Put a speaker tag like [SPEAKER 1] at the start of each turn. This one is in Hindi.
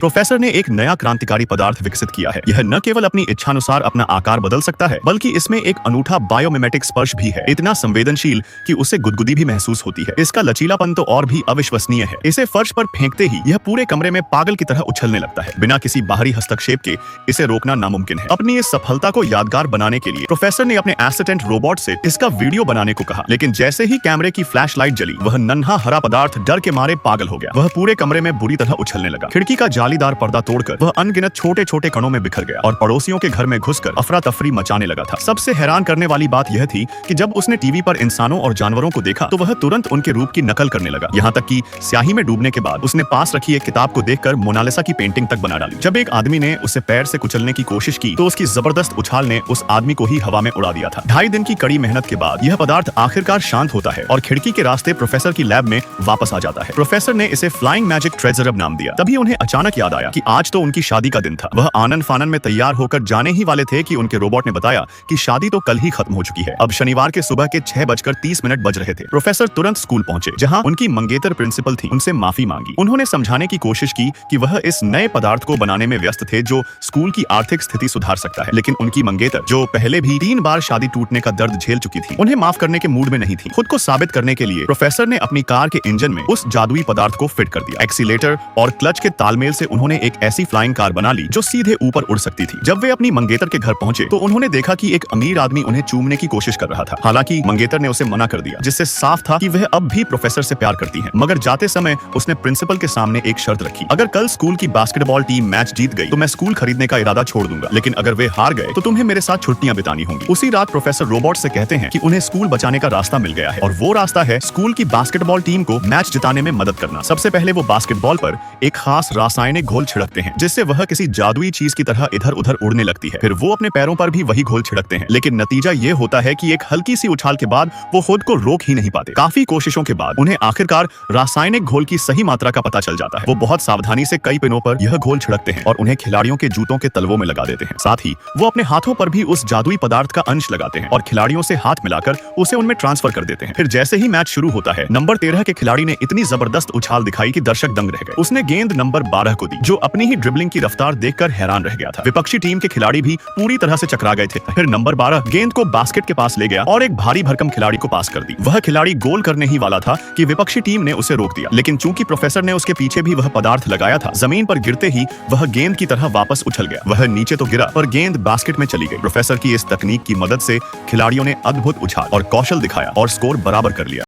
[SPEAKER 1] प्रोफेसर ने एक नया क्रांतिकारी पदार्थ विकसित किया है। यह न केवल अपनी इच्छानुसार अपना आकार बदल सकता है, बल्कि इसमें एक अनूठा बायोमिमेटिक स्पर्श भी है, इतना संवेदनशील कि उसे गुदगुदी भी महसूस होती है। इसका लचीलापन तो और भी अविश्वसनीय है। इसे फर्श पर फेंकते ही यह पूरे कमरे में पागल की तरह उछलने लगता है। बिना किसी बाहरी हस्तक्षेप के इसे रोकना नामुमकिन है। अपनी इस सफलता को यादगार बनाने के लिए प्रोफेसर ने अपने एसिस्टेंट रोबोट से इसका वीडियो बनाने को कहा, लेकिन जैसे ही कैमरे की फ्लैश लाइट जली, वह नन्हा हरा पदार्थ डर के मारे पागल हो गया। वह पूरे कमरे में बुरी तरह उछलने लगा। खिड़की का जालीदार पर्दा तोड़कर वह अनगिनत छोटे छोटे कणों में बिखर गया और पड़ोसियों के घर में घुसकर अफरा तफरी मचाने लगा था। सबसे हैरान करने वाली बात यह थी कि जब उसने टीवी पर इंसानों और जानवरों को देखा तो वह तुरंत उनके रूप की नकल करने लगा। यहाँ तक कि स्याही में डूबने के बाद उसने पास रखी एक किताब को देखकर मोनालिसा की पेंटिंग तक बना डाली। जब एक आदमी ने उसे पैर से कुचलने की कोशिश की तो उसकी जबरदस्त उछाल ने उस आदमी को ही हवा में उड़ा दिया था। 2.5 दिन की कड़ी मेहनत के बाद यह पदार्थ आखिरकार शांत होता है और खिड़की के रास्ते प्रोफेसर की लैब में वापस आ जाता है। प्रोफेसर ने इसे फ्लाइंग मैजिक ट्रेजर नाम दिया। तभी उन्हें अचानक याद आया कि आज तो उनकी शादी का दिन था। वह आनन फानन में तैयार होकर जाने ही वाले थे कि उनके रोबोट ने बताया कि शादी तो कल ही खत्म हो चुकी है। अब शनिवार के सुबह के 6:30 बज रहे थे। प्रोफेसर तुरंत स्कूल पहुंचे, जहां उनकी मंगेतर प्रिंसिपल थी। उनसे माफी मांगी। उन्होंने समझाने की कोशिश की कि वह इस नए पदार्थ को बनाने में व्यस्त थे जो स्कूल की आर्थिक स्थिति सुधार सकता है, लेकिन उनकी मंगेतर, जो पहले भी 3 बार शादी टूटने का दर्द झेल चुकी थी, उन्हें माफ करने के मूड में नहीं थी। खुद को साबित करने के लिए प्रोफेसर ने अपनी कार के इंजन में उस जादुई पदार्थ को फिट कर दिया। एक्सीलेटर और क्लच के तालमेल से उन्होंने एक ऐसी फ्लाइंग कार बना ली जो सीधे ऊपर उड़ सकती थी। जब वे अपनी मंगेतर के घर पहुंचे तो उन्होंने देखा कि एक अमीर आदमी उन्हें चूमने की कोशिश कर रहा था। हालांकि मंगेतर ने उसे मना कर दिया, जिससे साफ था कि वह अब भी प्रोफेसर से प्यार करती है। मगर जाते समय उसने प्रिंसिपल के सामने एक शर्त रखी, अगर कल स्कूल की बास्केटबॉल टीम मैच जीत गई तो मैं स्कूल खरीदने का इरादा छोड़ दूंगा, लेकिन अगर वे हार गए तो तुम्हें मेरे साथ छुट्टियां बितानी होंगी। उसी रात प्रोफेसर रोबोट से कहते हैं कि उन्हें स्कूल बचाने का रास्ता मिल गया है, और वो रास्ता है स्कूल की बास्केटबॉल टीम को मैच जिताने में मदद करना। सबसे पहले वो बास्केटबॉल पर एक खास रासायनिक घोल छिड़कते हैं, जिससे वह किसी जादुई चीज की तरह इधर उधर उड़ने लगती है। फिर वो अपने पैरों पर भी वही घोल छिड़कते हैं, लेकिन नतीजा ये होता है कि एक हल्की सी उछाल के बाद वो खुद को रोक ही नहीं पाते। काफी कोशिशों के बाद उन्हें आखिरकार रासायनिक घोल की सही मात्रा का पता चल जाता है। वो बहुत सावधानी से कई पिनों पर यह घोल छिड़कते हैं और उन्हें खिलाड़ियों के जूतों के तलवों में लगा देते हैं। साथ ही वो अपने हाथों पर भी उस जादुई पदार्थ का अंश लगाते हैं और खिलाड़ियों से हाथ मिलाकर उसे उनमें ट्रांसफर कर देते हैं। फिर जैसे ही मैच शुरू होता है, नंबर 13 के खिलाड़ी ने इतनी जबरदस्त उछाल दिखाई कि दर्शक दंग रह गए। उसने गेंद नंबर 12 को दी, जो अपनी ही ड्रिबलिंग की रफ्तार देखकर हैरान रह गया था। विपक्षी टीम के खिलाड़ी भी पूरी तरह से चकरा गए थे। फिर नंबर 12 गेंद को बास्केट के पास ले गया और एक भारी भरकम खिलाड़ी को पास कर दी। वह खिलाड़ी गोल करने ही वाला था कि विपक्षी टीम ने उसे रोक दिया, लेकिन चूंकि प्रोफेसर ने उसके पीछे भी वह पदार्थ लगाया था, जमीन पर गिरते ही वह गेंद की तरह वापस उछल गया। वह नीचे तो गिरा पर गेंद बास्केट में चली गई। प्रोफेसर की इस तकनीक की मदद से खिलाड़ियों ने अद्भुत उछाल और कौशल दिखाया और स्कोर बराबर कर लिया।